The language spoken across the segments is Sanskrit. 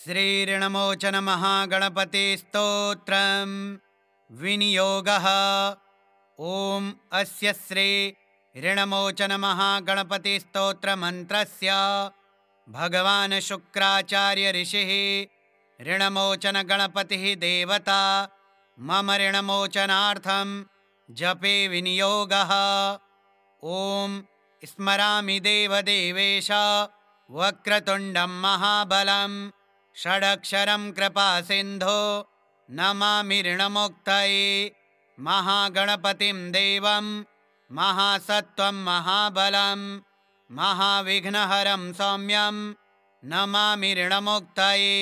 श्रीऋणमोचन महागणपति स्तोत्रं विनियोगः। ओम अस्य श्री ऋणमोचन महागणपति स्तोत्र मंत्रस्य भगवान् शुक्राचार्य ऋषिः ऋणमोचन गणपतिः देवता मम ऋणमोचनार्थं जपे विनियोगः। ओम स्मरामि देवदेवेश वक्रतुण्डं महाबलं षडक्षरं कृपासिन्धो नमामि ऋणमुक्तये महागणपतिं देवं महासत्त्वं महाबलं महाविघ्नहरं सौम्यं नमामि ऋणमुक्तये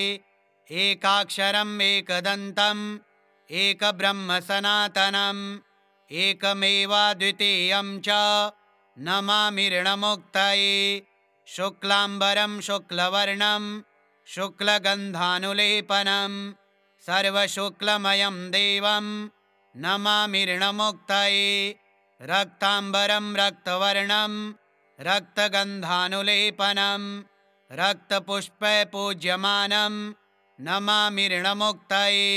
एकाक्षरम् एकदन्तम् एकब्रह्मसनातनम् एकमेवाद्वितीयं च नमामि ऋणमुक्तये शुक्लाम्बरं शुक्लवर्णं शुक्लगन्धानुलेपनं सर्वशुक्लमयं देवं नमामि ऋणमुक्तये रक्ताम्बरं रक्तवर्णं रक्तगन्धानुलेपनं रक्तपुष्पपूज्यमानं नमामि ऋणमुक्तये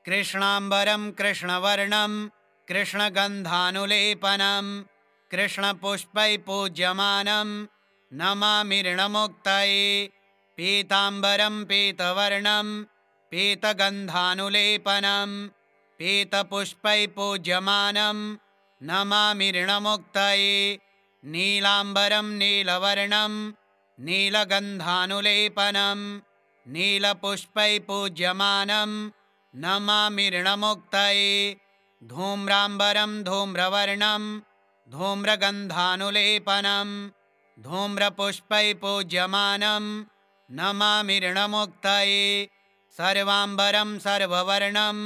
कृष्णाम्बरं कृष्णवर्णं कृष्णगन्धानुलेपनं कृष्णपुष्पैपूज्यमानं नमामि ऋणमुक्तये पीताम्बरं पीतवर्णं पीतगन्धानुलेपनं पीतपुष्पैपूज्यमानं नमामि ऋणमुक्तये नीलाम्बरं नीलवर्णं नीलगन्धानुलेपनं नीलपुष्पैपूज्यमानं नमामि ऋणमुक्तये धूम्राम्बरं धूम्रवर्णं धूम्रगन्धानुलेपनं धूम्रपुष्पैपूज्यमानं नमामि ऋणमुक्तये सर्वाम्बरं सर्ववर्णं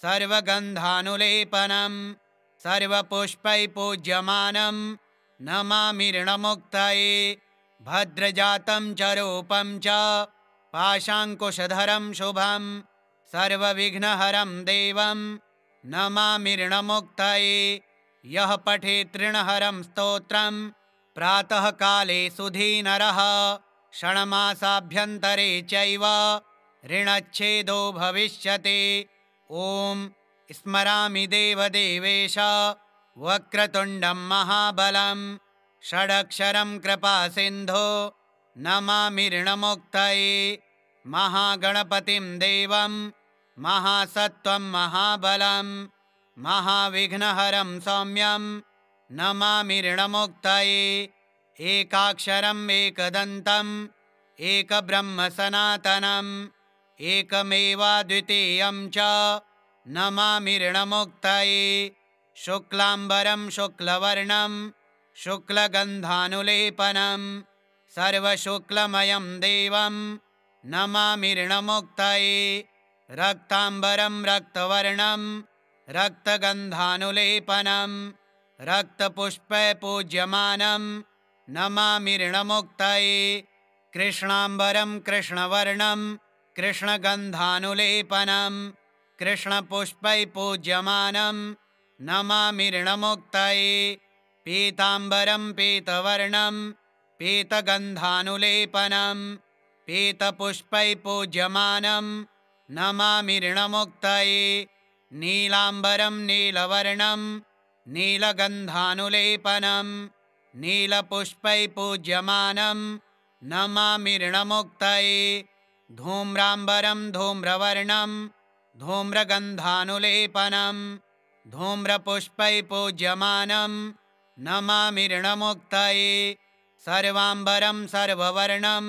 सर्वगन्धानुलेपनं सर्वपुष्पैपूज्यमानं नमामि ऋणमुक्तये भद्रजातं च रूपं च पाशाङ्कुशधरं शुभं सर्वविघ्नहरं देवं नमामि ऋणमुक्तये यः पठेत् ऋणहरं स्तोत्रं प्रातः काले सुधीनरः षण्मासाभ्यन्तरे चैव ऋणच्छेदो भविष्यति। ॐ स्मरामि देवदेवेश वक्रतुण्डं महाबलं षडक्षरं कृपासिन्धो नमामि ऋणमुक्तये महागणपतिं देवं महासत्त्वं महाबलं महाविघ्नहरं सौम्यं नमामि ऋणमुक्तये एकाक्षरम् एकदन्तम् एकब्रह्मसनातनम् एकमेवाद्वितीयं च नमामि ऋणमुक्तये शुक्लाम्बरं शुक्लवर्णं शुक्लगन्धानुलेपनं सर्वशुक्लमयं देवं नमामि ऋणमुक्तये रक्ताम्बरं रक्तवर्णं रक्तगन्धानुलेपनं रक्तपुष्पपूज्यमानं नमामि ऋणमुक्तये कृष्णाम्बरं कृष्णवर्णं कृष्णगन्धानुलेपनं कृष्णपुष्पैपूज्यमानं नमामि ऋणमुक्तये पीताम्बरं पीतवर्णं पीतगन्धानुलेपनं पीतपुष्पैपूज्यमानं नमामि ऋणमुक्तये नीलाम्बरं नीलवर्णं नीलगन्धानुलेपनं नीलपुष्पैपूज्यमानं नमामि ऋणमुक्तये धूम्राम्बरं धूम्रवर्णं धूम्रगन्धानुलेपनं धूम्रपुष्पैपूज्यमानं नमामि ऋणमुक्तये सर्वाम्बरं सर्ववर्णं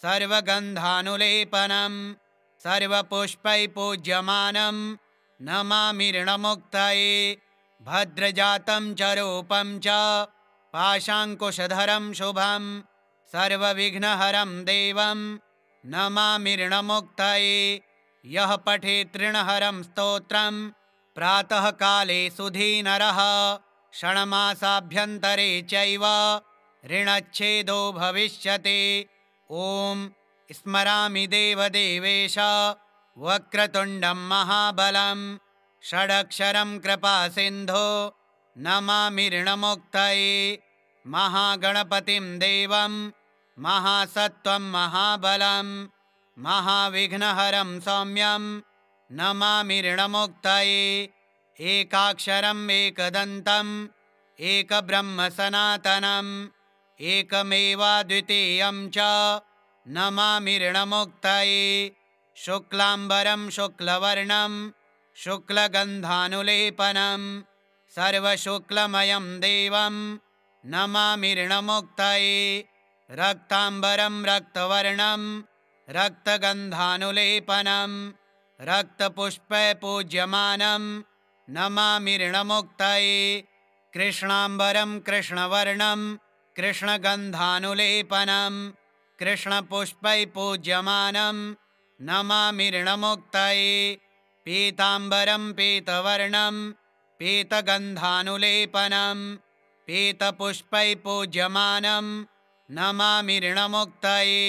सर्वगन्धानुलेपनं सर्वपुष्पैपूज्यमानं नमामि ऋणमुक्तये भद्रजातं च रूपं च पाशाङ्कुशधरं शुभं सर्वविघ्नहरं देवं नमामि ऋणमुक्तये यः पठेत् ऋणहरं स्तोत्रं प्रातः काले सुधीनरः षण्मासाभ्यन्तरे चैव ऋणच्छेदो भविष्यति। ॐ स्मरामि देवदेवेश वक्रतुण्डं महाबलं षडक्षरं कृपासिन्धो नमामि ऋणमुक्तये महागणपतिं देवं महासत्त्वं महाबलं महाविघ्नहरं सौम्यं नमामि ऋणमुक्तये एकाक्षरम् एकदन्तम् एकब्रह्म सनातनम् एकमेवाद्वितीयं च नमामि ऋणमुक्तये शुक्लाम्बरं शुक्लवर्णं शुक्लगन्धानुलेपनं सर्वशुक्लमयं देवं नमामि ऋणमुक्तये रक्ताम्बरं रक्तवर्णं रक्तगन्धानुलेपनं रक्तपुष्पपूज्यमानं नमामि ऋणमुक्तये कृष्णाम्बरं कृष्णवर्णं कृष्णगन्धानुलेपनं कृष्णपुष्पैपूज्यमानं नमामि ऋणमुक्तये पीताम्बरं पीतवर्णं पीतगन्धानुलेपनं पीतपुष्पैपूज्यमानं नमामि ऋणमुक्तये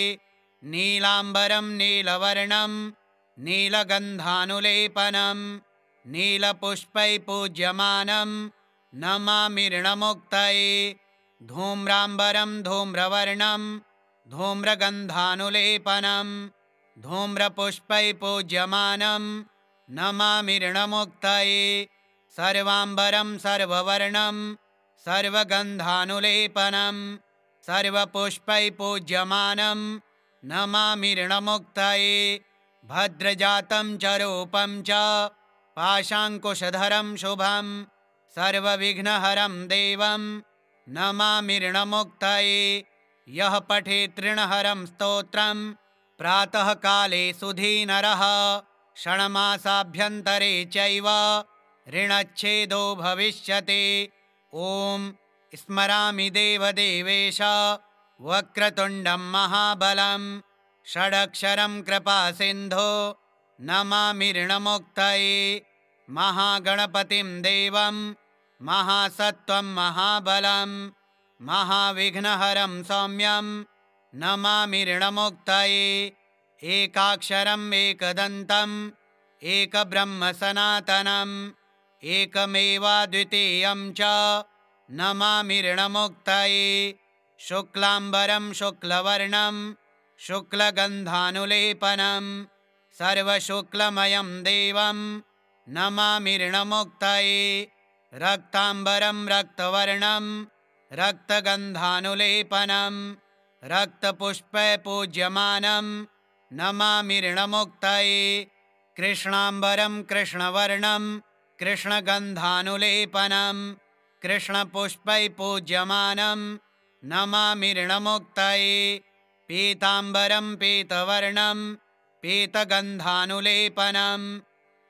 नीलाम्बरं नीलवर्णं नीलगन्धानुलेपनं नीलपुष्पैपूज्यमानं नमामि ऋणमुक्तये धूम्राम्बरं धूम्रवर्णं धूम्रगन्धानुलेपनं धूम्रपुष्पैपूज्यमानं नमामि ऋणमुक्तये सर्वाम्बरं सर्ववर्णं सर्वगन्धानुलेपनं सर्वपुष्पैपूज्यमानं नमामि ऋणमुक्तये भद्रजातं च रूपं च पाशाङ्कुशधरं शुभं सर्वविघ्नहरं देवं नमामि ऋणमुक्तये यः पठेत् ऋणहरं स्तोत्रं प्रातःकाले सुधीनरः षण्मासाभ्यन्तरे चैव ऋणच्छेदो भविष्यति। ॐ स्मरामि देवदेवेश वक्रतुण्डं महाबलं षडक्षरं कृपासिन्धो नमामि ऋणमुक्तये महागणपतिं देवं महासत्त्वं महाबलं महाविघ्नहरं सौम्यं नमामि ऋणमुक्तये एकाक्षरम् एकदन्तम् एकब्रह्म सनातनम् एकमेवाद्वितीयं च नमामि ऋणमुक्तये शुक्लाम्बरं शुक्लवर्णं शुक्लगन्धानुलेपनं सर्वशुक्लमयं देवं नमामि ऋणमुक्तये रक्ताम्बरं रक्तवर्णं रक्तगन्धानुलेपनं रक्तपुष्पपूज्यमानं नमामि ऋणमुक्तये कृष्णाम्बरं कृष्णवर्णं कृष्णगन्धानुलेपनं कृष्णपुष्पैपूज्यमानं नमामि ऋणमुक्तये पीताम्बरं पीतवर्णं पीतगन्धानुलेपनं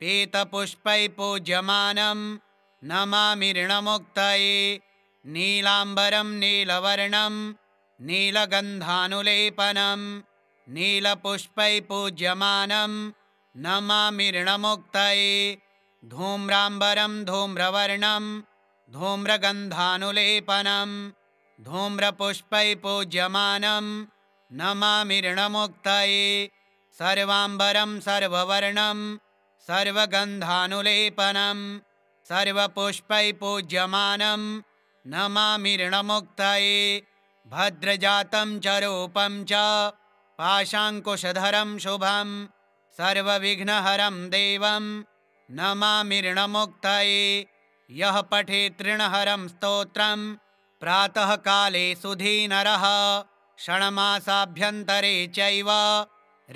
पीतपुष्पैपूज्यमानं नमामि ऋणमुक्तये नीलाम्बरं नीलवर्णं नीलगन्धानुलेपनं नीलपुष्पैपूज्यमानं नमामि ऋणमुक्तये धूम्राम्बरं धूम्रवर्णं धूम्रगन्धानुलेपनं धूम्रपुष्पैपूज्यमानं नमामि ऋणमुक्तये सर्वाम्बरं सर्ववर्णं सर्वगन्धानुलेपनं सर्वपुष्पैपूज्यमानं नमामि ऋणमुक्तये भद्रजातं च रूपं च पाशाङ्कुशधरं शुभं सर्वविघ्नहरं देवं नमामि ऋणमुक्तये यः पठेत् ऋणहरं स्तोत्रं प्रातःकाले सुधीनरः षण्मासाभ्यन्तरे चैव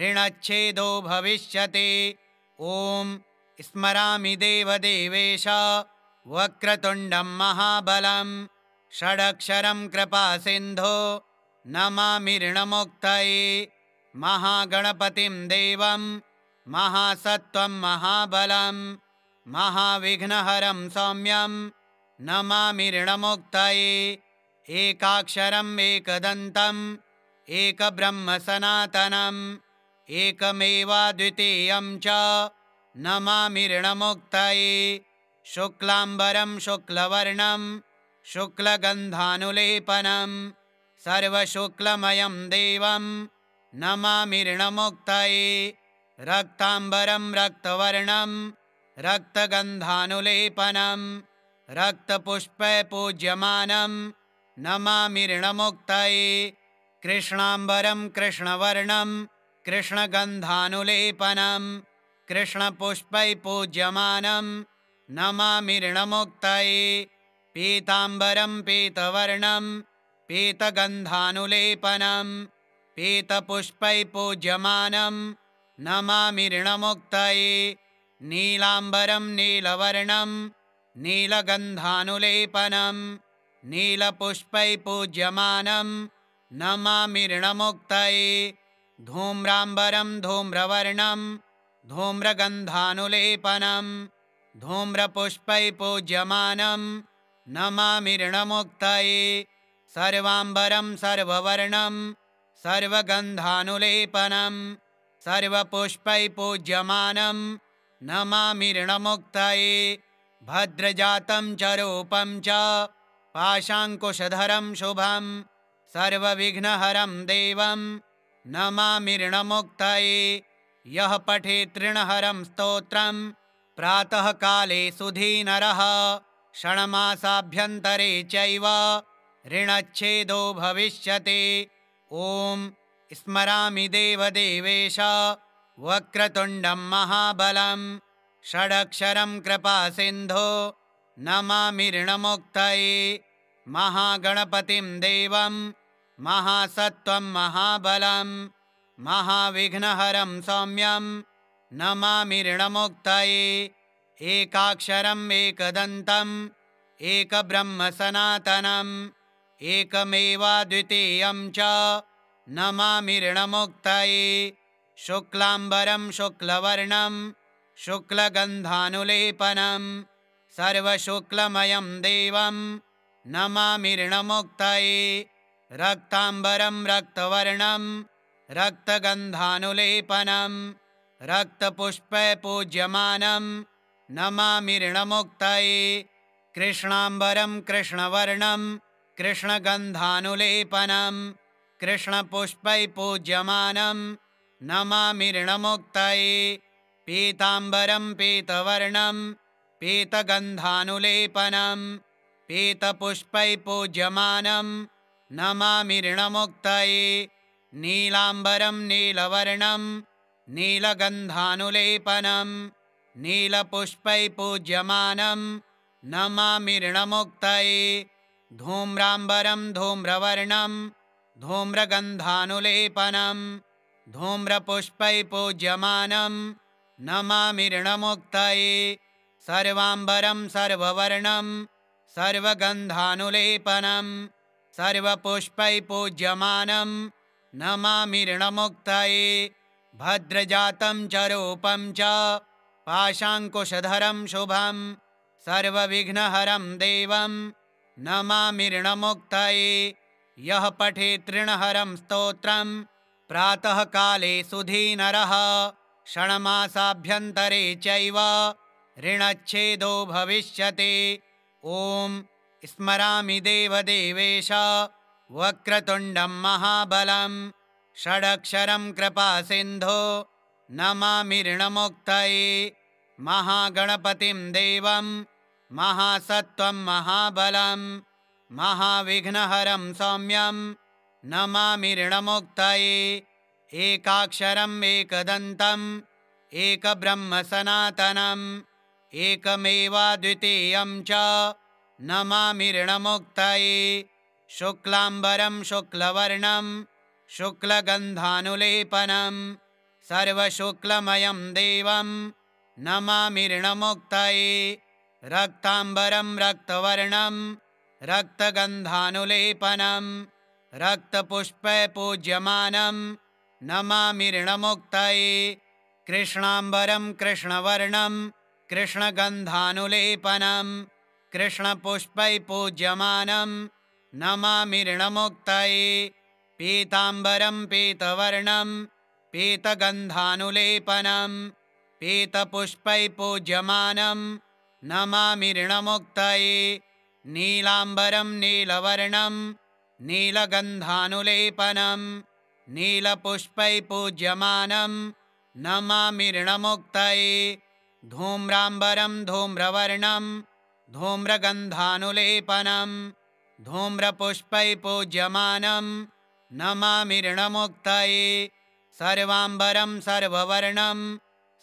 ऋणच्छेदो भविष्यति। ॐ स्मरामि देवदेवेश वक्रतुण्डं महाबलं षडक्षरं कृपासिन्धो नमामि ऋणमुक्तये महागणपतिं देवं महासत्त्वं महाबलं महाविघ्नहरं सौम्यं नमामि ऋणमुक्तये एकाक्षरम् एकदन्तम् एकब्रह्म सनातनम् एकमेवाद्वितीयं च नमामि ऋणमुक्तये शुक्लाम्बरं शुक्लवर्णं शुक्लगन्धानुलेपनं सर्वशुक्लमयं देवं नमामि ऋणमुक्तये रक्ताम्बरं रक्तवर्णं रक्तगन्धानुलेपनं रक्तपुष्पपूज्यमानं नमामि ऋणमुक्तये कृष्णाम्बरं कृष्णवर्णं कृष्णगन्धानुलेपनं कृष्णपुष्पैः पूज्यमानं नमामि ऋणमुक्तये पीताम्बरं पीतवर्णं पीतगन्धानुलेपनं पीतपुष्पैः पूज्यमानं नमामि ऋणमुक्तये नीलाम्बरं नीलवर्णं नीलगन्धानुलेपनं नीलपुष्पैः पूज्यमानं नमामि ऋणमुक्तये धूम्राम्बरं धूम्रवर्णं धूम्रगन्धानुलेपनं धूम्रपुष्पैः पूज्यमानं नमामि ऋणमुक्तये सर्वाम्बरं सर्ववर्णं सर्वगन्धानुलेपनं सर्वपुष्पैः पूज्यमानं नमामि ऋणमुक्तये भद्रजातं च रूपं च पाशाङ्कुशधरं शुभं सर्वविघ्नहरं देवं नमामि ऋणमुक्तये यः पठेत् ऋणहरं स्तोत्रं प्रातःकाले सुधीनरः षण्मासाभ्यन्तरे चैव ऋणच्छेदो भविष्यति। ॐ स्मरामि देवदेवेश वक्रतुण्डं महाबलं षडक्षरं कृपासिन्धो नमामि ऋणमुक्तये महागणपतिं देवं महासत्त्वं महाबलं महाविघ्नहरं सौम्यं नमामि ऋणमुक्तये एकाक्षरम् एकदन्तम् एकब्रह्मसनातनम् एकमेवाद्वितीयं च नमामि ऋणमुक्तये शुक्लाम्बरं शुक्लवर्णं शुक्लगन्धानुलेपनं सर्वशुक्लमयं देवं नमामि ऋणमुक्तये रक्ताम्बरं रक्तवर्णं रक्तगन्धानुलेपनं रक्तपुष्पैः पूज्यमानं नमामि ऋणमुक्तये कृष्णाम्बरं कृष्णवर्णं कृष्णगन्धानुलेपनं कृष्णपुष्पैः पूज्यमानं नमामि ऋणमुक्तये पीताम्बरं पीतवर्णं पीतगन्धानुलेपनं पीतपुष्पैः पूज्यमानं नमामि ऋणमुक्तये नीलाम्बरं नीलवर्णं नीलगन्धानुलेपनं नीलपुष्पैः पूज्यमानं नमामि ऋणमुक्तये धूम्राम्बरं धूम्रवर्णं धूम्रगन्धानुलेपनं धूम्रपुष्पैः पूज्यमानं नमामि ऋणमुक्तये सर्वाम्बरं सर्ववर्णं सर्वगन्धानुलेपनं सर्वपुष्पैः पूज्यमानं नमामि ऋणमुक्तये भद्रजातं च रूपं च पाशाङ्कुशधरं शुभं सर्वविघ्नहरं देवं नमामि ऋणमुक्तये यः पठेत् ऋणहरं स्तोत्रं प्रातःकाले सुधीनरः षण्मासाभ्यन्तरे चैव ऋणच्छेदो भविष्यति। ॐ स्मरामि देवदेवेश वक्रतुण्डं महाबलं षडक्षरं कृपासिन्धो नमामि ऋणमुक्तये महागणपतिं देवं महासत्त्वं महाबलं महाविघ्नहरं सौम्यं नमामि ऋणमुक्तये एकाक्षरम् एकदन्तम् एकब्रह्मसनातनम् एकमेवाद्वितीयं च नमामि ऋणमुक्तये शुक्लाम्बरं शुक्लवर्णं शुक्लगन्धानुलेपनं सर्वशुक्लमयं देवं नमामि ऋणमुक्तये रक्ताम्बरं रक्तवर्णं रक्तगन्धानुलेपनं रक्तपुष्पैः पूज्यमानं नमामि ऋणमुक्तये कृष्णाम्बरं कृष्णवर्णं कृष्णगन्धानुलेपनं कृष्णपुष्पैः पूज्यमानं नमामि ऋणमुक्तये पीताम्बरं पीतवर्णं पीतगन्धानुलेपनं पीतपुष्पैः पूज्यमानं नमामि ऋणमुक्तये नीलाम्बरं नीलवर्णं नीलगन्धानुलेपनं नीलपुष्पैः पूज्यमानं नमामि ऋणमुक्तये धूम्राम्बरं धूम्रवर्णं धूम्रगन्धानुलेपनं धूम्रपुष्पैः पूज्यमानं नमामि ऋणमुक्तये सर्वाम्बरं सर्ववर्णं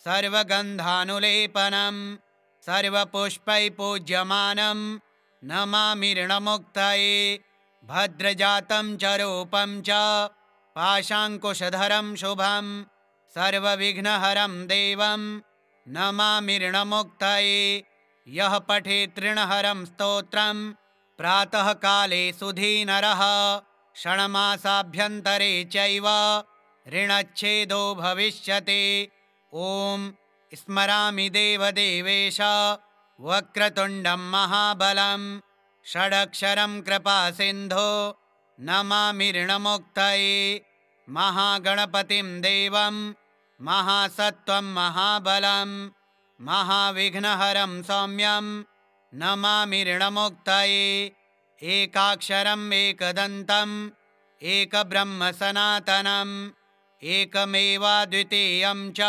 सर्वगन्धानुलेपनं सर्वपुष्पैः पूज्यमानं नमामि ऋणमुक्तये भद्रजातं च रूपं च पाशाङ्कुशधरं शुभं सर्वविघ्नहरं देवं नमामि ऋणमुक्तये यः पठेत् ऋणहरं स्तोत्रं प्रातःकाले सुधीनरः षण्मासाभ्यन्तरे चैव ऋणच्छेदो भविष्यति। ॐ स्मरामि देवदेवेश वक्रतुण्डं महाबलं षडक्षरं कृपासिन्धो नमामि ऋणमुक्तये महागणपतिं देवं महासत्त्वं महाबलं महाविघ्नहरं सौम्यं नमामि ऋणमुक्तये एकाक्षरम् एकदन्तम् एकब्रह्म सनातनम् एकमेवाद्वितीयं च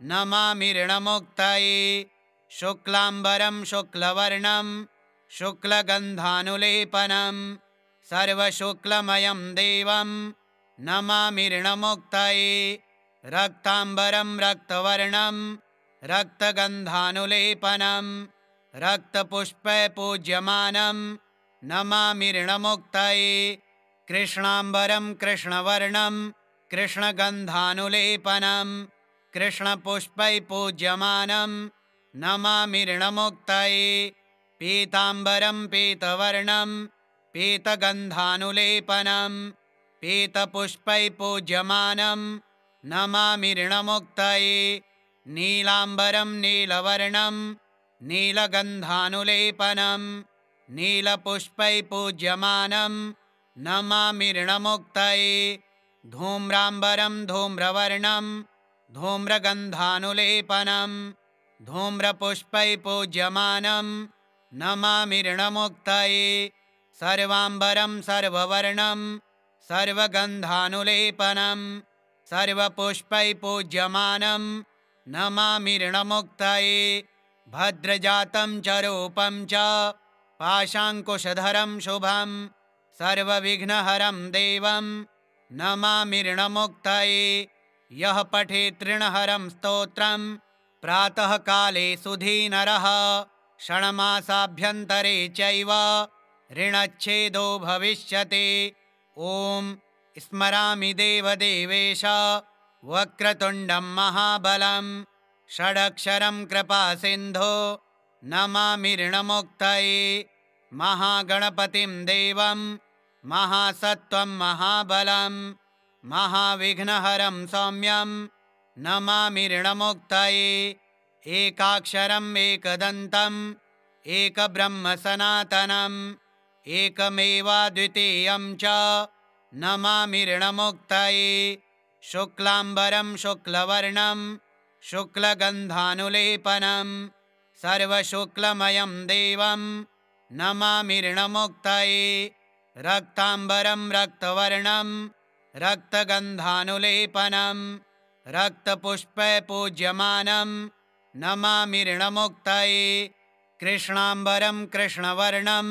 नमामि ऋणमुक्तये शुक्लाम्बरं शुक्लवर्णं शुक्लगन्धानुलेपनं सर्वशुक्लमयं देवं नमामि ऋणमुक्तये रक्ताम्बरं रक्तवर्णं रक्तगन्धानुलेपनं रक्तपुष्पपूज्यमानं नमामि ऋणमुक्तये कृष्णाम्बरं कृष्णवर्णं कृष्णगन्धानुलेपनं कृष्णपुष्पैपूज्यमानं नमामि ऋणमुक्तये पीताम्बरं पीतवर्णं पीतगन्धानुलेपनं पीतपुष्पैपूज्यमानं नमामि ऋणमुक्तये नीलाम्बरं नीलवर्णं नीलगन्धानुलेपनं नीलपुष्पैपूज्यमानं नमामि ऋणमुक्तये धूम्राम्बरं धूम्रवर्णं धूम्रगन्धानुलेपनं धूम्रपुष्पैपूज्यमानं नमामि ऋणमुक्तये सर्वाम्बरं सर्ववर्णं सर्वगन्धानुलेपनं सर्वपुष्पैपूज्यमानं नमामि ऋणमुक्तये भद्रजातं च रूपं च पाशाङ्कुशधरं शुभं सर्वविघ्नहरं देवं नमामि ऋणमुक्तये यः पठेत् ऋणहरं स्तोत्रं प्रातःकाले सुधीनरः षण्मासाभ्यन्तरे चैव ऋणच्छेदो भविष्यति। ॐ स्मरामि देवदेवेश वक्रतुण्डं महाबलं षडक्षरं कृपासिन्धो नमामि ऋणमुक्तये महागणपतिं देवं महासत्त्वं महाबलं महाविघ्नहरं सौम्यं नमामि ऋणमुक्तये एकाक्षरम् एकदन्तम् एकब्रह्म सनातनम् एकमेवाद्वितीयं च नमामि ऋणमुक्तये शुक्लाम्बरं शुक्लवर्णं शुक्लगन्धानुलेपनं सर्वशुक्लमयं देवं नमामि ऋणमुक्तये रक्ताम्बरं रक्तवर्णं रक्तगन्धानुलेपनं रक्तपुष्पपूज्यमानं नमामि ऋणमुक्तये कृष्णाम्बरं कृष्णवर्णं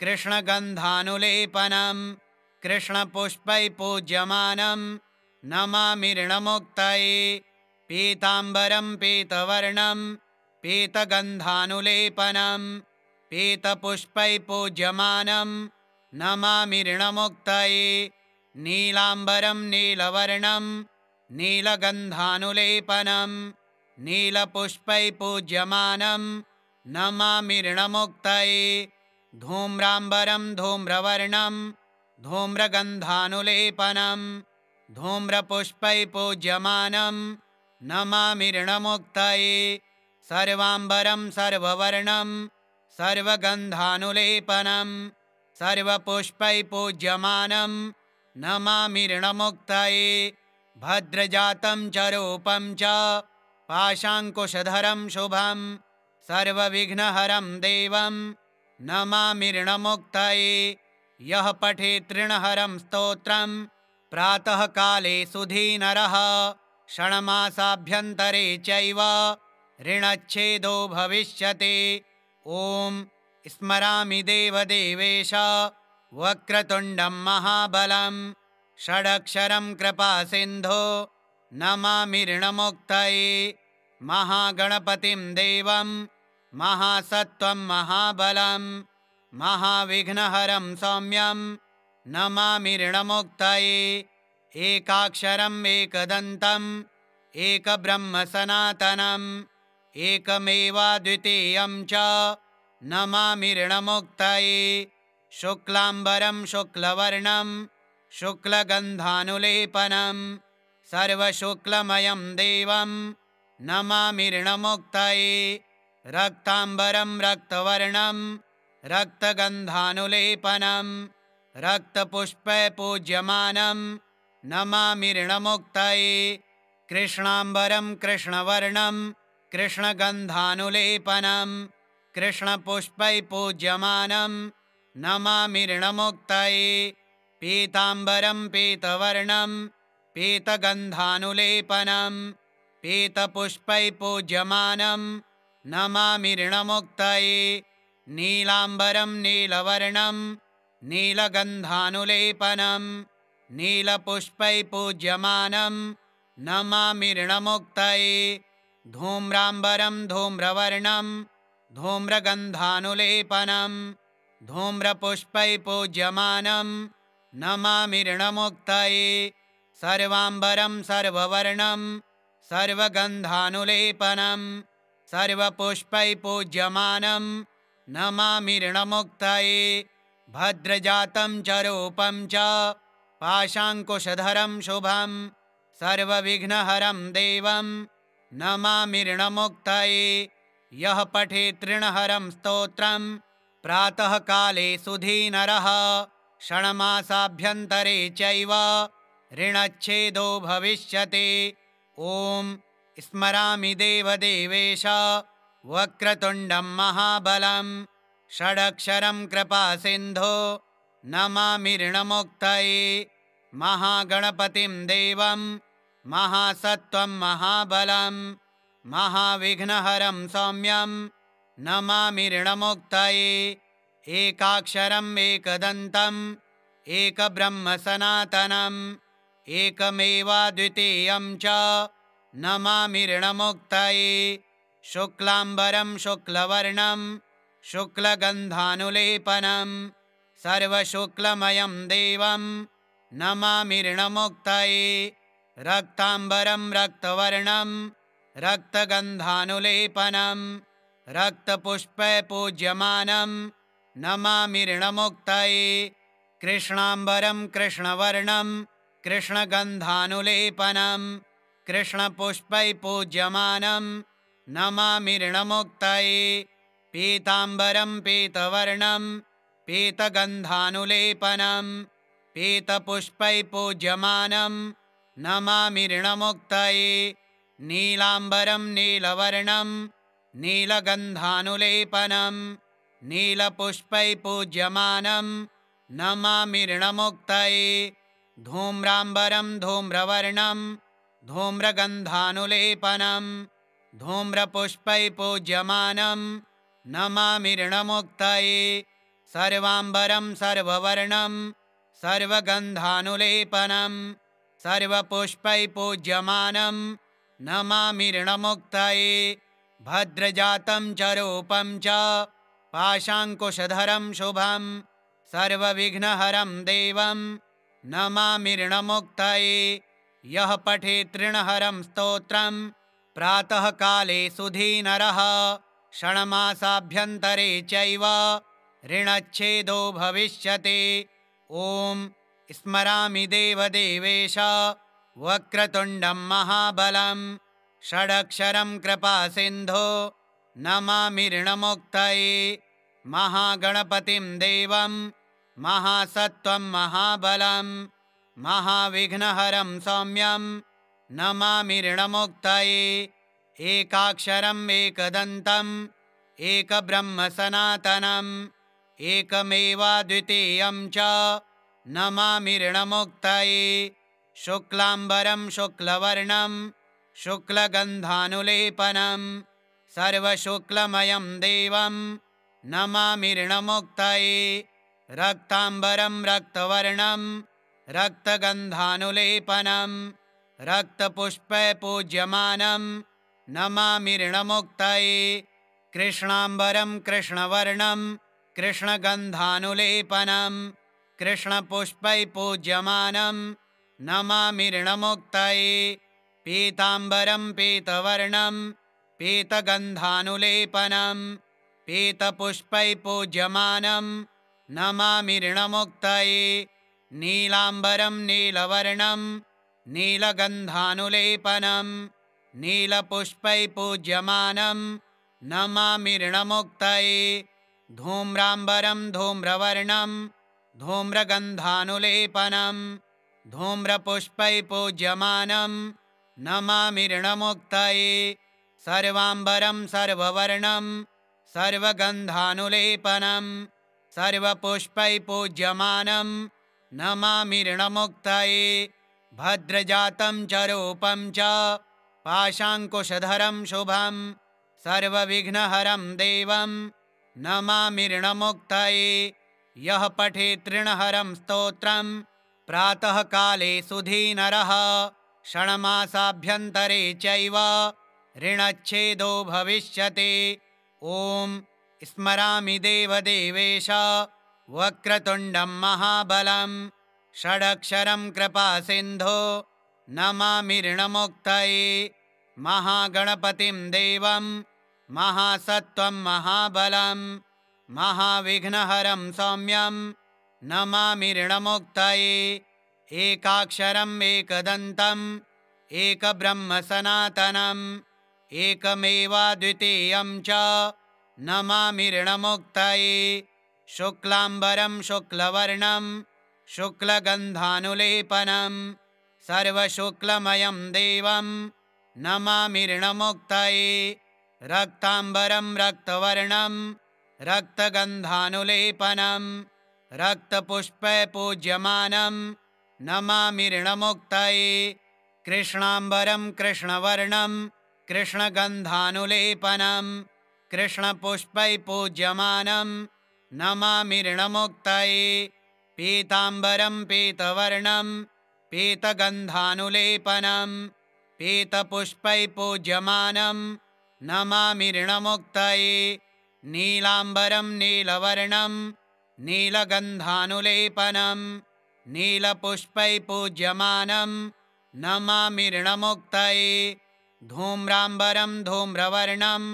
कृष्णगन्धानुलेपनं कृष्णपुष्पैपूज्यमानं नमामि ऋणमुक्तये पीताम्बरं पीतवर्णं पीतगन्धानुलेपनं पीतपुष्पैपूज्यमानं नमामि ऋणमुक्तये नीलाम्बरं नीलवर्णं नीलगन्धानुलेपनं नीलपुष्पैपूज्यमानं नमामि ऋणमुक्तये धूम्राम्बरं धूम्रवर्णं धूम्रगन्धानुलेपनं धूम्रपुष्पैपूज्यमानं नमामि ऋणमुक्तये सर्वाम्बरं सर्ववर्णं सर्वगन्धानुलेपनं सर्वपुष्पैपूज्यमानं नमामि ऋणमुक्तये भद्रजातं च रूपं च पाशाङ्कुशधरं शुभं सर्वविघ्नहरं देवं नमामि ऋणमुक्तये यः पठेत् ऋणहरं स्तोत्रं प्रातःकाले सुधीनरः षण्मासाभ्यन्तरे चैव ऋणच्छेदो भविष्यति। ॐ स्मरामि देवदेवेश वक्रतुण्डं महाबलं षडक्षरं कृपासिन्धो नमामि ऋणमुक्तये महागणपतिं देवं महासत्त्वं महाबलं महाविघ्नहरं सौम्यं नमामि ऋणमुक्तये एकाक्षरम् एकदन्तम् एकब्रह्म सनातनम् एकमेवाद्वितीयं च नमामि ऋणमुक्तये शुक्लाम्बरं शुक्लवर्णं शुक्लगन्धानुलेपनं सर्वशुक्लमयं देवं नमामि ऋणमुक्तये रक्ताम्बरं रक्तवर्णं रक्तगन्धानुलेपनं रक्तपुष्पपूज्यमानं नमामि ऋणमुक्तये कृष्णाम्बरं कृष्णवर्णं कृष्णगन्धानुलेपनं कृष्णपुष्पैपूज्यमानं नमामि ऋणमुक्तये पीताम्बरं पीतवर्णं पीतगन्धानुलेपनं पीतपुष्पैपूज्यमानं नमामि ऋणमुक्तये नीलाम्बरं नीलवर्णं नीलगन्धानुलेपनं नीलपुष्पैपूज्यमानं नमामि ऋणमुक्तये धूम्राम्बरं धूम्रवर्णं धूम्रगन्धानुलेपनं धूम्रपुष्पैपूज्यमानं नमामि ऋणमुक्तये सर्वाम्बरं सर्ववर्णं सर्वगन्धानुलेपनं सर्वपुष्पैपूज्यमानं नमामि ऋणमुक्तये भद्रजातं च रूपं च पाशाङ्कुशधरं शुभं सर्वविघ्नहरं देवं नमामि ऋणमुक्तये यः पठेत् ऋणहरं स्तोत्रं प्रातःकाले सुधीनरः षण्मासाभ्यन्तरे चैव ऋणच्छेदो भविष्यति। ॐ स्मरामि देवदेवेश वक्रतुण्डं महाबलं षडक्षरं कृपासिन्धो नमामि ऋणमुक्तये महागणपतिं देवं महासत्त्वं महाबलं महाविघ्नहरं सौम्यं नमामि ऋणमुक्तये एकाक्षरम् एकदन्तम् एकब्रह्म सनातनम् एकमेवाद्वितीयं च नमामि ऋणमुक्तये शुक्लाम्बरं शुक्लवर्णं शुक्लगन्धानुलेपनं सर्वशुक्लमयं देवं नमामि ऋणमुक्तये रक्ताम्बरं रक्तवर्णं रक्तगन्धानुलेपनं रक्तपुष्पपूज्यमानं नमामि ऋणमुक्तये कृष्णाम्बरं कृष्णवर्णं कृष्णगन्धानुलेपनं कृष्णपुष्पैपूज्यमानं नमामि ऋणमुक्तये पीताम्बरं पीतवर्णं पीतगन्धानुलेपनं पीतपुष्पैपूज्यमानं नमामि ऋणमुक्तये नीलाम्बरं नीलवर्णं नीलगन्धानुलेपनं नीलपुष्पैपूज्यमानं नमामि ऋणमुक्तये धूम्राम्बरं धूम्रवर्णं धूम्रगन्धानुलेपनं धूम्रपुष्पैपूज्यमानं नमामि ऋणमुक्तये सर्वाम्बरं सर्ववर्णं सर्वगन्धानुलेपनं सर्वपुष्पैपूज्यमानं नमामि ऋणमुक्तये भद्रजातं च रूपं च पाशाङ्कुशधरं शुभं सर्वविघ्नहरं देवं नमामि ऋणमुक्तये यः पठेत् ऋणहरं स्तोत्रं प्रातःकाले सुधीनरः षण्मासाभ्यन्तरे चैव ऋणच्छेदो भविष्यति। ॐ स्मरामि देवदेवेश वक्रतुण्डं महाबलं षडक्षरं कृपासिन्धो नमामि ऋणमुक्तये महागणपतिं देवं महासत्त्वं महाबलं महाविघ्नहरं सौम्यं नमामि ऋणमुक्तये एकाक्षरम् एकदन्तम् एकब्रह्म सनातनम् एकमेवाद्वितीयं च नमामि ऋणमुक्तये शुक्लाम्बरं शुक्लवर्णं शुक्लगन्धानुलेपनं सर्वशुक्लमयं देवं नमामि ऋणमुक्तये रक्ताम्बरं रक्तवर्णं रक्तगन्धानुलेपनं रक्तपुष्पै पूज्यमानं नमामि ऋणमुक्तये कृष्णाम्बरं कृष्णवर्णं कृष्णगन्धानुलेपनं कृष्णपुष्पै पूज्यमानं नमामि ऋणमुक्तये पीताम्बरं पीतवर्णं पीतगन्धानुलेपनं पीतपुष्पै पूज्यमानं नमामि ऋणमुक्तये नीलाम्बरं नीलवर्णं नीलगन्धानुलेपनं नीलपुष्पै पूज्यमानं नमामि ऋणमुक्तये धूम्राम्बरं धूम्रवर्णं धूम्रगन्धानुलेपनं धूम्रपुष्पै पूज्यमानं नमामि ऋणमुक्तये सर्वाम्बरं सर्ववर्णं सर्वगन्धानुलेपनं सर्वपुष्पै पूज्यमानं नमामि ऋणमुक्तये भद्रजातं च रूपं च पाशाङ्कुशधरं शुभं सर्वविघ्नहरं देवं नमामि ऋणमुक्तये यः पठेत् ऋणहरं स्तोत्रं प्रातःकाले सुधीनरः षण्मासाभ्यन्तरे चैव ऋणच्छेदो भविष्यति। ॐ स्मरामि देवदेवेश वक्रतुण्डं महाबलं षडक्षरं कृपासिन्धो नमामि ऋणमुक्तये महागणपतिं देवं महासत्त्वं महाबलं महाविघ्नहरं सौम्यं नमामि ऋणमुक्तये एकाक्षरम् एकदन्तम् एकब्रह्म सनातनम् एकमेवाद्वितीयं च नमामि ऋणमुक्तये शुक्लाम्बरं शुक्लवर्णं शुक्लगन्धानुलेपनं सर्वशुक्लमयं देवं नमामि ऋणमुक्तये रक्ताम्बरं रक्तवर्णं रक्तगन्धानुलेपनं रक्तपुष्पै पूज्यमानं नमामि ऋणमुक्तये कृष्णाम्बरं कृष्णवर्णं कृष्णगन्धानुलेपनं कृष्णपुष्पै पूज्यमानं नमामि ऋणमुक्तये पीताम्बरं पीतवर्णं पीतगन्धानुलेपनं पीतपुष्पै पूज्यमानं नमामि ऋणमुक्तये नीलाम्बरं नीलवर्णं नीलगन्धानुलेपनं नीलपुष्पै पूज्यमानं नमामि ऋणमुक्तये धूम्राम्बरं धूम्रवर्णं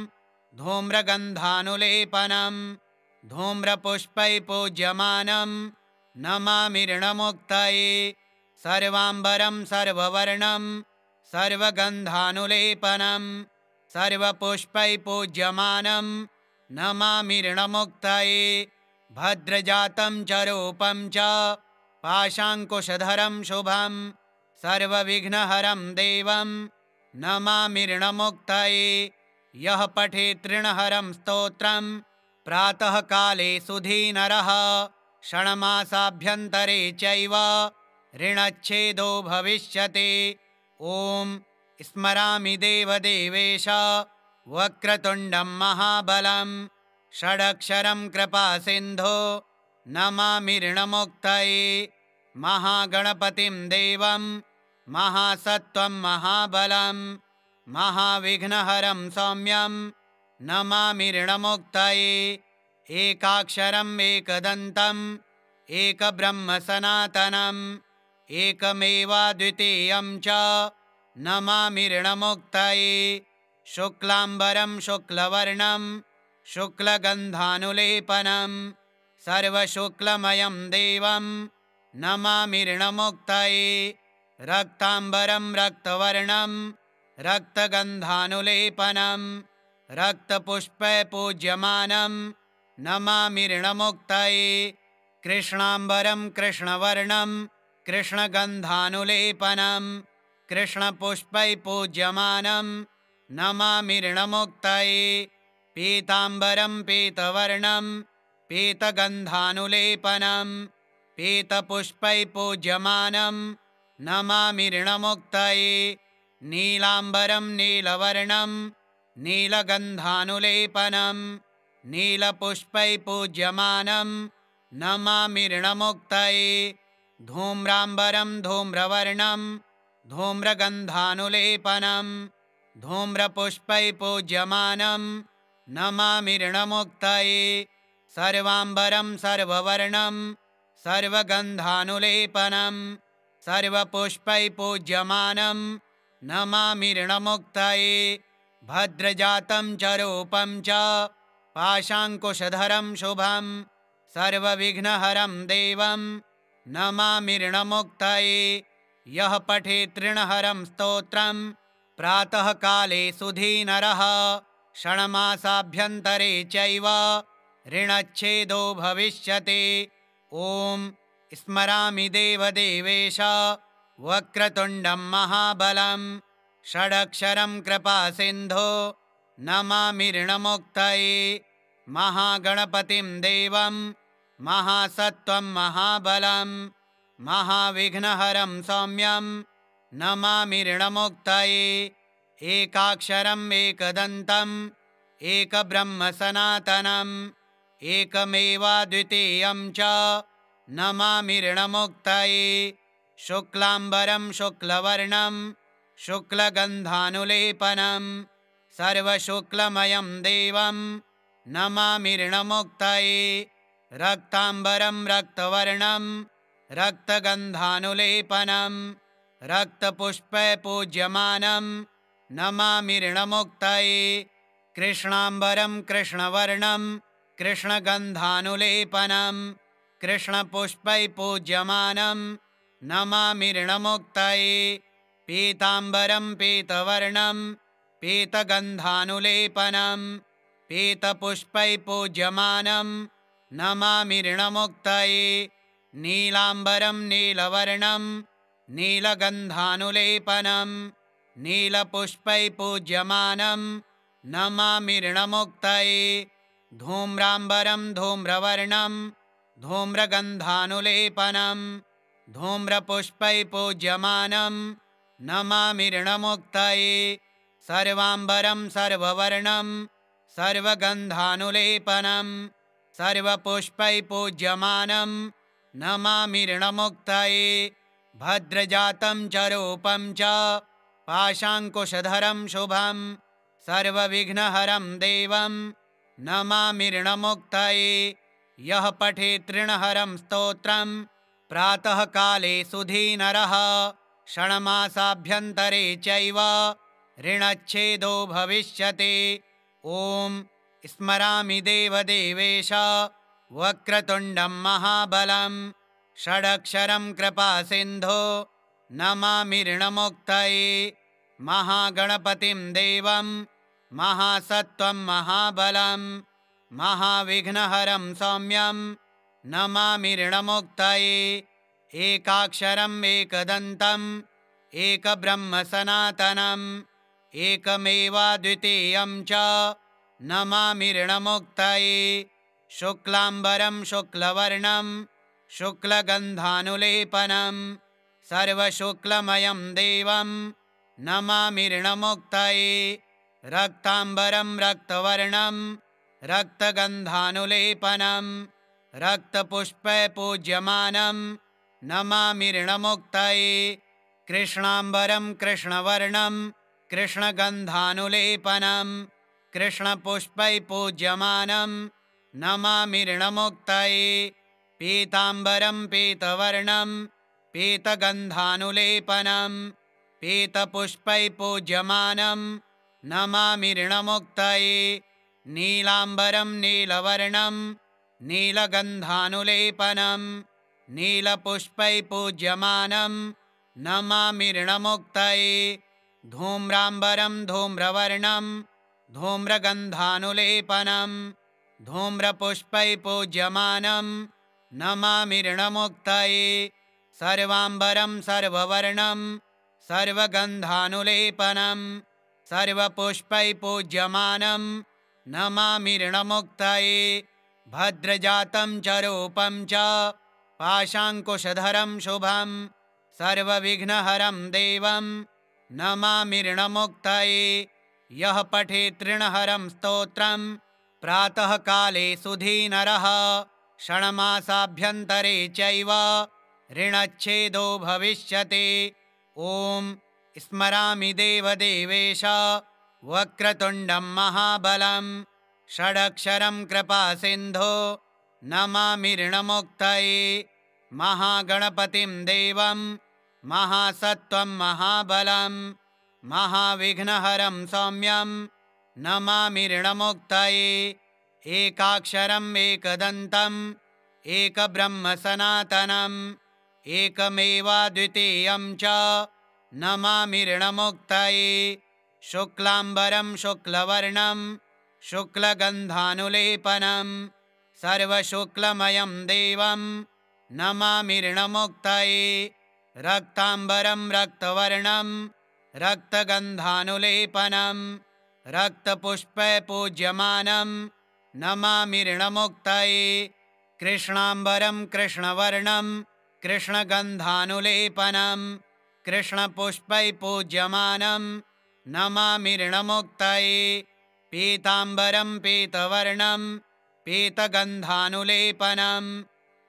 धूम्रगन्धानुलेपनं धूम्रपुष्पै पूज्यमानं नमामि ऋणमुक्तये सर्वाम्बरं सर्ववर्णं सर्वगन्धानुलेपनं सर्वपुष्पै पूज्यमानं नमामि ऋणमुक्तये भद्रजातं च रूपं च पाशाङ्कुशधरं शुभं सर्वविघ्नहरं देवं नमामि ऋणमुक्तये यः पठेत् ऋणहरं स्तोत्रं प्रातःकाले सुधीनरः षण्मासाभ्यन्तरे चैव ऋणच्छेदो भविष्यति। ॐ स्मरामि देवदेवेश वक्रतुण्डं महाबलं षडक्षरं कृपासिन्धो नमामि ऋणमुक्तये महागणपतिं देवं महासत्त्वं महाबलं महाविघ्नहरं सौम्यं नमामि ऋणमुक्तये एकाक्षरम् एकदन्तम् एकब्रह्म सनातनम् एकमेवाद्वितीयं च नमामि ऋणमुक्तये शुक्लाम्बरं शुक्लवर्णं शुक्लगन्धानुलेपनं सर्वशुक्लमयं देवं नमामि ऋणमुक्तये रक्ताम्बरं रक्तवर्णं रक्तगन्धानुलेपनं रक्तपुष्पै पूज्यमानं नमामि ऋणमुक्तये कृष्णाम्बरं कृष्णवर्णं कृष्णगन्धानुलेपनं कृष्णपुष्पै पूज्यमानं नमामि ऋणमुक्तये पीताम्बरं पीतवर्णं पीतगन्धानुलेपनं पीतपुष्पै पूज्यमानं नमामि ऋणमुक्तये नीलाम्बरं नीलवर्णं नीलगन्धानुलेपनं नीलपुष्पै पूज्यमानं नमामि ऋणमुक्तये धूम्राम्बरं धूम्रवर्णं धूम्रगन्धानुलेपनं धूम्रपुष्पैः पूज्यमानं नमामि ऋणमुक्तये सर्वाम्बरं सर्ववर्णं सर्वगन्धानुलेपनं सर्वपुष्पैः पूज्यमानं नमामि ऋणमुक्तये भद्रजातं च रूपं च पाशाङ्कुशधरं शुभं सर्वविघ्नहरं देवं नमामि ऋणमुक्तये यः पठेत् ऋणहरं स्तोत्रं प्रातःकाले सुधीनरः षण्मासाभ्यन्तरे चैव ऋणच्छेदो भविष्यति। ॐ स्मरामि देवदेवेश वक्रतुण्डं महाबलं षडक्षरं कृपासिन्धो नमामि ऋणमुक्तये महागणपतिं देवं महासत्त्वं महाबलं महाविघ्नहरं सौम्यं नमामि ऋणमुक्तये एकाक्षरम् एकदन्तम् एकब्रह्मसनातनम् एकमेवाद्वितीयं च नमामि ऋणमुक्तये शुक्लाम्बरं शुक्लवर्णं शुक्लगन्धानुलेपनं सर्वशुक्लमयं देवं नमामि ऋणमुक्तये रक्ताम्बरं रक्तवर्णं रक्तगन्धानुलेपनं रक्तपुष्पपूज्यमानं नमामि ऋणमुक्तये कृष्णाम्बरं कृष्णवर्णं कृष्णगन्धानुलेपनं कृष्णपुष्पपूज्यमानं नमामि ऋणमुक्तये पीताम्बरं पीतवर्णं पीतगन्धानुलेपनं पीतपुष्पपूज्यमानं नमामि ऋणमुक्तये नीलाम्बरं नीलवर्णं नीलगन्धानुलेपनं नीलपुष्पपूज्यमानं नमामि ऋणमुक्तये धूम्राम्बरं धूम्रवर्णं धूम्रगन्धानुलेपनं धूम्रपुष्पपूज्यमानं नमामि ऋणमुक्तये सर्वाम्बरं सर्ववर्णं सर्वगन्धानुलेपनं सर्वपुष्पपूज्यमानं नमामि ऋणमुक्तये भद्रजातं च रूपं च पाशाङ्कुशधरं शुभं सर्वविघ्नहरं देवं नमामि ऋणमुक्तये यः पठेत् ऋणहरं स्तोत्रं प्रातःकाले सुधीनरः षण्मासाभ्यन्तरे चैव ऋणच्छेदो भविष्यति। ॐ स्मरामि देवदेवेश वक्रतुण्डं महाबलं षडक्षरं कृपासिन्धो नमामि ऋणमुक्तये महागणपतिं देवं महासत्त्वं महाबलं महाविघ्नहरं सौम्यं नमामि ऋणमुक्तये एकाक्षरम् एकदन्तम् एकब्रह्मसनातनम् एकमेवाद्वितीयं च नमामि ऋणमुक्तये शुक्लाम्बरं शुक्लवर्णं शुक्लगन्धानुलेपनं सर्वशुक्लमयं देवं नमामि ऋणमुक्तये रक्ताम्बरं रक्तवर्णं रक्तगन्धानुलेपनं रक्तपुष्पपूज्यमानं नमामि ऋणमुक्तये कृष्णाम्बरं कृष्णवर्णं कृष्णगन्धानुलेपनं कृष्णपुष्पपूज्यमानं नमामि ऋणमुक्तये पीताम्बरं पीतवर्णं पीतगन्धानुलेपनं पीतपुष्पपूज्यमानं नमामि ऋणमुक्तये नीलाम्बरं नीलवर्णं नीलगन्धानुलेपनं नीलपुष्पपूज्यमानं नमामि ऋणमुक्तये धूम्राम्बरं धूम्रवर्णं धूम्रगन्धानुलेपनं धूम्रपुष्पपूज्यमानं नमामि ऋणमुक्तये सर्वाम्बरं सर्ववर्णं सर्वगन्धानुलेपनं सर्वपुष्पपूज्यमानं नमामि ऋणमुक्तये भद्रजातं च रूपं च पाशाङ्कुशधरं शुभं सर्वविघ्नहरं देवं नमामि ऋणमुक्तये यः पठेत् ऋणहरं स्तोत्रं प्रातःकाले सुधीनरः षण्मासाभ्यन्तरे चैव ऋणच्छेदो भविष्यति। ॐ स्मरामि देवदेवेश वक्रतुण्डं महाबलं षडक्षरं कृपासिन्धो नमामि ऋणमुक्तये महागणपतिं देवं महासत्त्वं महाबलं महाविघ्नहरं सौम्यं नमामि ऋणमुक्तये एकाक्षरम् एकदन्तम् एकब्रह्मसनातनम् एकमेवाद्वितीयं च नमामि ऋणमुक्तये शुक्लाम्बरं शुक्लवर्णं शुक्लगन्धानुलेपनं सर्वशुक्लमयं देवं नमामि ऋणमुक्तये रक्ताम्बरं रक्तवर्णं रक्तगन्धानुलेपनं रक्तपुष्पपूज्यमानं नमामि ऋणमुक्तये कृष्णाम्बरं कृष्णवर्णं कृष्णगन्धानुलेपनं कृष्णपुष्पैपूज्यमानं नमामि ऋणमुक्तये पीताम्बरं पीतवर्णं पीतगन्धानुलेपनं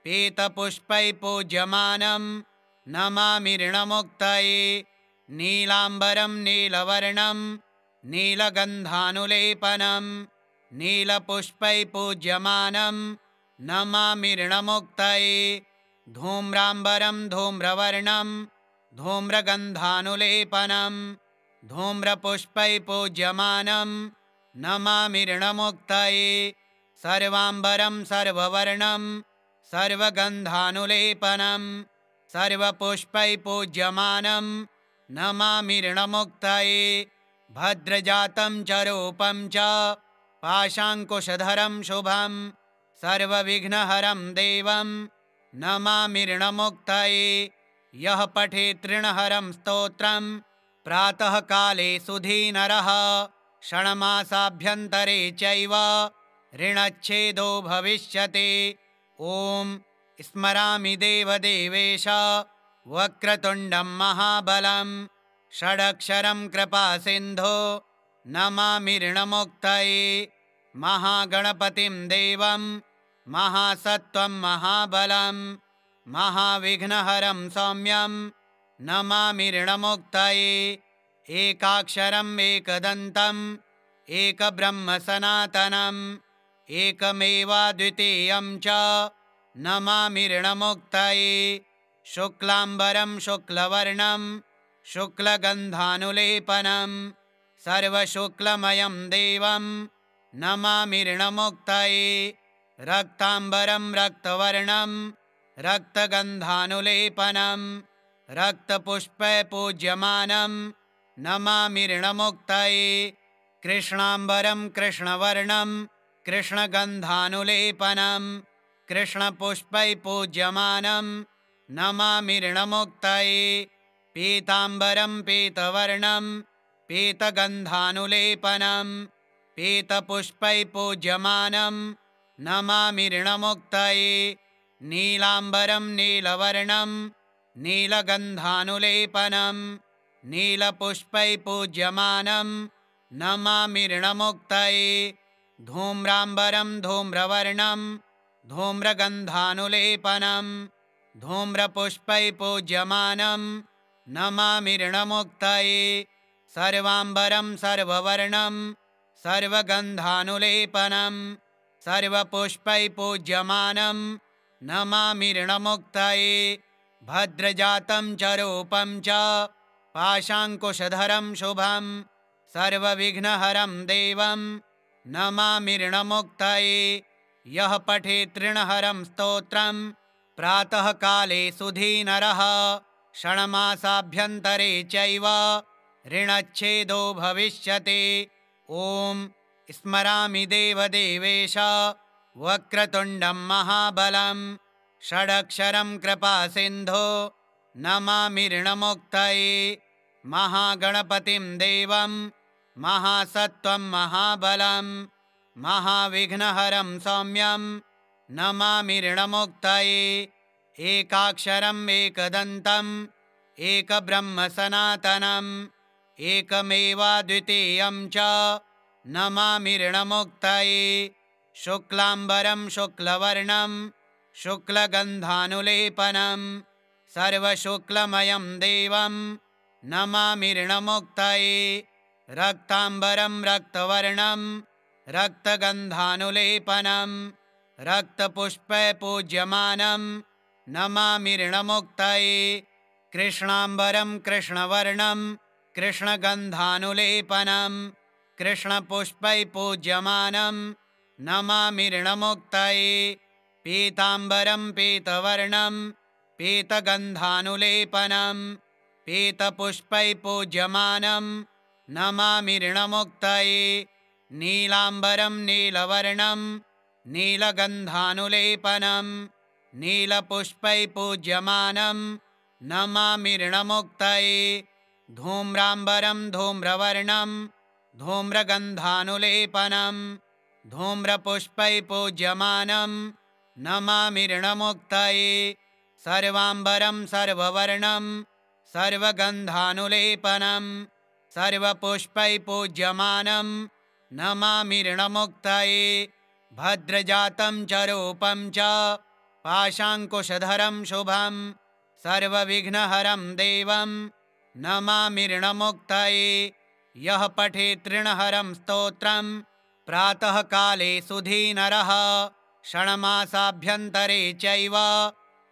पीतपुष्पैपूज्यमानं नमामि ऋणमुक्तये नीलाम्बरं नीलवर्णं नीलगन्धानुलेपनं नीलपुष्पैपूज्यमानं नमामि ऋणमुक्तये धूम्राम्बरं धूम्रवर्णं धूम्रगन्धानुलेपनं धूम्रपुष्पैपूज्यमानं नमामि ऋणमुक्तये सर्वाम्बरं सर्ववर्णं सर्वगन्धानुलेपनं सर्वपुष्पैपूज्यमानं नमामि ऋणमुक्तये भद्रजातं च रूपं च पाशाङ्कुशधरं शुभं सर्वविघ्नहरं देवं नमामि ऋणमुक्तये यः पठेत् ऋणहरं स्तोत्रं प्रातःकाले सुधीनरः षण्मासाभ्यन्तरे चैव ऋणच्छेदो भविष्यति। ॐ स्मरामि देवदेवेश वक्रतुण्डं महाबलं षडक्षरं कृपासिन्धो नमामि ऋणमुक्तये महागणपतिं देवं महासत्त्वं महाबलं महाविघ्नहरं सौम्यं नमामि ऋणमुक्तये एकाक्षरम् एकदन्तम् एकब्रह्मसनातनम् एकमेवाद्वितीयं च नमामि ऋणमुक्तये शुक्लाम्बरं शुक्लवर्णं शुक्लगन्धानुलेपनं सर्वशुक्लमयं देवं नमामि ऋणमुक्तये रक्ताम्बरं रक्तवर्णं रक्तगन्धानुलेपनं रक्तपुष्पपूज्यमानं नमामि ऋणमुक्तये कृष्णाम्बरं कृष्णवर्णं कृष्णगन्धानुलेपनं कृष्णपुष्पैपूज्यमानं नमामि ऋणमुक्तये पीताम्बरं पीतवर्णं पीतगन्धानुलेपनं पीतपुष्पैपूज्यमानं नमामि ऋणमुक्तये नीलाम्बरं नीलवर्णं नीलगन्धानुलेपनं नीलपुष्पैपूज्यमानं नमामि ऋणमुक्तये धूम्राम्बरं धूम्रवर्णं धूम्रगन्धानुलेपनं धूम्रपुष्पैपूज्यमानं नमामि ऋणमुक्तये सर्वाम्बरं सर्ववर्णं सर्वगन्धानुलेपनं सर्वपुष्पैपूज्यमानं नमामि ऋणमुक्तये भद्रजातं च रूपं च पाशाङ्कुशधरं शुभं सर्वविघ्नहरं देवं नमामि ऋणमुक्तये यः पठेत् ऋणहरं स्तोत्रं प्रातःकाले सुधीनरः षण्मासाभ्यन्तरे चैव ऋणच्छेदो भविष्यति। ॐ स्मरामि देवदेवेश वक्रतुण्डं महाबलं षडक्षरं कृपासिन्धो नमामि ऋणमुक्तये महागणपतिं देवं महासत्त्वं महाबलं महाविघ्नहरं सौम्यं नमामि ऋणमुक्तये एकाक्षरम् एकदन्तम् एकब्रह्मसनातनम् एकमेवाद्वितीयं च नमामि ऋणमुक्तये शुक्लाम्बरं शुक्लवर्णं शुक्लगन्धानुलेपनं सर्वशुक्लमयं देवं नमामि ऋणमुक्तये रक्ताम्बरं रक्तवर्णं रक्तगन्धानुलेपनं रक्तपुष्पैपूज्यमानं नमामि ऋणमुक्तये कृष्णाम्बरं कृष्णवर्णं कृष्णगन्धानुलेपनं कृष्णपुष्पैपूज्यमानं नमामि ऋणमुक्तये पीताम्बरं पीतवर्णं पीतगन्धानुलेपनं पीतपुष्पैपूज्यमानं नमामि ऋणमुक्तये नीलाम्बरं नीलवर्णं नीलगन्धानुलेपनं नीलपुष्पैपूज्यमानं नमामि ऋणमुक्तये धूम्राम्बरं धूम्रवर्णं धूम्रगन्धानुलेपनं धूम्रपुष्पैपूज्यमानं नमामि ऋणमुक्तये सर्वाम्बरं सर्ववर्णं सर्वगन्धानुलेपनं सर्वपुष्पैपूज्यमानं नमामि ऋणमुक्तये भद्रजातं च रूपं च पाशाङ्कुशधरं शुभं सर्वविघ्नहरं देवं नमामि ऋणमुक्तये यः पठेत् ऋणहरं स्तोत्रं प्रातःकाले सुधीनरः षण्मासाभ्यन्तरे चैव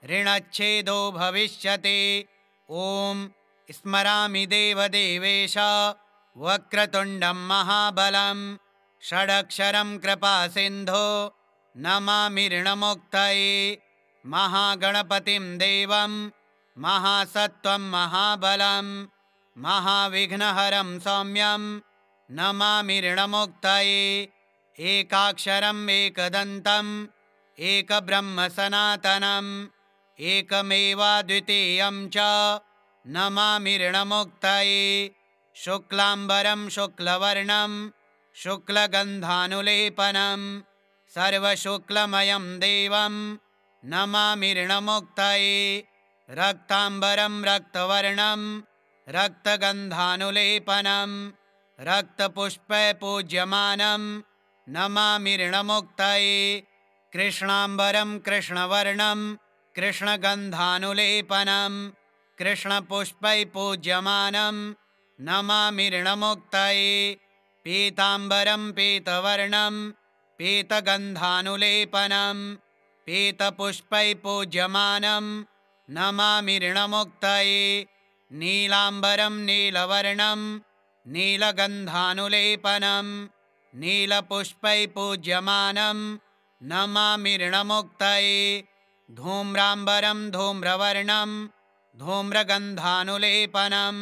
ऋणच्छेदो भविष्यति। ॐ स्मरामि देवदेवेश वक्रतुण्डं महाबलं षडक्षरं कृपासिन्धो नमामि ऋणमुक्तये महागणपतिं देवं महासत्त्वं महाबलं महाविघ्नहरं सौम्यं नमामि ऋणमुक्तये एकाक्षरम् एकदन्तम् एकब्रह्म सनातनम् एकमेवाद्वितीयं च नमामि ऋणमुक्तये शुक्लाम्बरं शुक्लवर्णं शुक्लगन्धानुलेपनं सर्वशुक्लमयं देवं नमामि ऋणमुक्तये रक्ताम्बरं रक्तवर्णं रक्तगन्धानुलेपनं रक्तपुष्पैपूज्यमानं नमामि ऋणमुक्तये कृष्णाम्बरं कृष्णवर्णं कृष्णगन्धानुलेपनं कृष्णपुष्पैपूज्यमानं नमामि ऋणमुक्तये पीताम्बरं पीतवर्णं पीतगन्धानुलेपनं पीतपुष्पैपूज्यमानं नमामि ऋणमुक्तये नीलाम्बरं नीलवर्णं नीलगन्धानुलेपनं नीलपुष्पैपूज्यमानं नमामि ऋणमुक्तये धूम्राम्बरं धूम्रवर्णं धूम्रगन्धानुलेपनं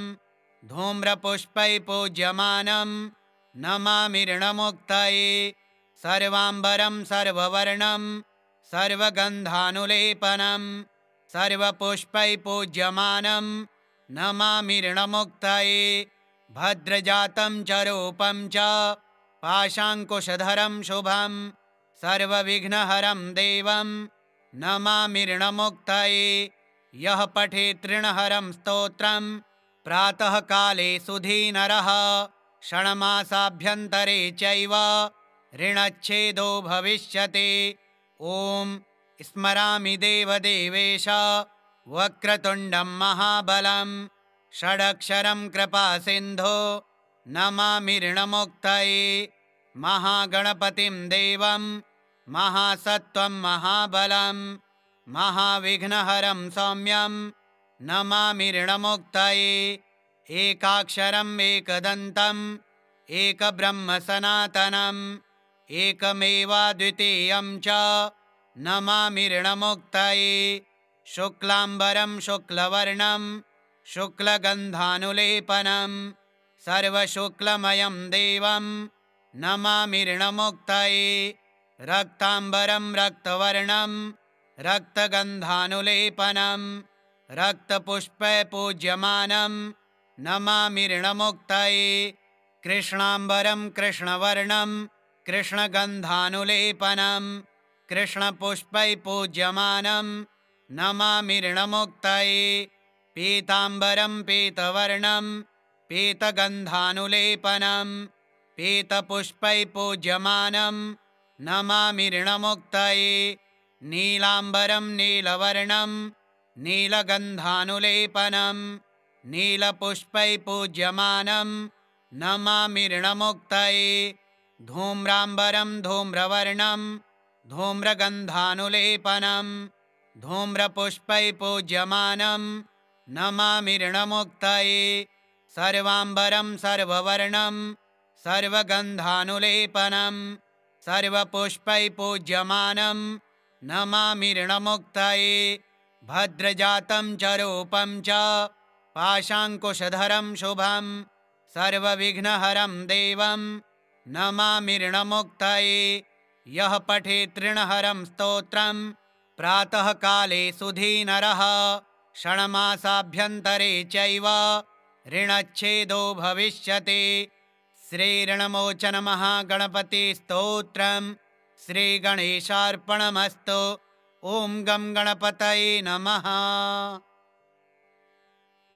धूम्रपुष्पैपूज्यमानं नमामि ऋणमुक्तये सर्वाम्बरं सर्ववर्णं सर्वगन्धानुलेपनं सर्वपुष्पैपूज्यमानं नमामि ऋणमुक्तये भद्रजातं च रूपं च पाशाङ्कुशधरं शुभं सर्वविघ्नहरं देवं नमामि ऋणमुक्तये यः पठेत् ऋणहरं स्तोत्रं प्रातःकाले सुधीनरः षण्मासाभ्यन्तरे चैव ऋणच्छेदो भविष्यति। ॐ स्मरामि देवदेवेश वक्रतुण्डं महाबलं षडक्षरं कृपासिन्धो नमामि ऋणमुक्तये महागणपतिं देवं महासत्त्वं महाबलं महाविघ्नहरं सौम्यं नमामि ऋणमुक्तये एकाक्षरम् एकदन्तम् एकब्रह्म सनातनम् एकमेवाद्वितीयं च नमामि ऋणमुक्तये शुक्लाम्बरं शुक्लवर्णं शुक्लगन्धानुलेपनं सर्वशुक्लमयं देवं नमामि ऋणमुक्तये रक्ताम्बरं रक्तवर्णं रक्तगन्धानुलेपनं रक्तपुष्पैपूज्यमानं नमामि ऋणमुक्तये कृष्णाम्बरं कृष्णवर्णं कृष्णगन्धानुलेपनं कृष्णपुष्पैपूज्यमानं नमामि ऋणमुक्तये पीताम्बरं पीतवर्णं पीतगन्धानुलेपनं पीतपुष्पैपूज्यमानं नमामि ऋणमुक्तये नीलाम्बरं नीलवर्णं नीलगन्धानुलेपनं नीलपुष्पै पूज्यमानं नमामि ऋणमुक्तये धूम्राम्बरं धूम्रवर्णं धूम्रगन्धानुलेपनं धूम्रपुष्पै पूज्यमानं नमामि ऋणमुक्तये सर्वाम्बरं सर्ववर्णं सर्वगन्धानुलेपनं सर्वपुष्पै पूज्यमानं नमामि ऋणमुक्तये भद्रजातं च रूपं च पाशाङ्कुशधरं शुभं सर्वविघ्नहरं देवं नमामि ऋणमुक्तये यः पठेत् ऋणहरं स्तोत्रं प्रातःकाले सुधीनरः षण्मासाभ्यन्तरे चैव ऋणच्छेदो भविष्यति। श्रीऋणमोचनमहागणपतिस्तोत्रं श्रीगणेशार्पणमस्तु। ॐ गं गणपतये नमः।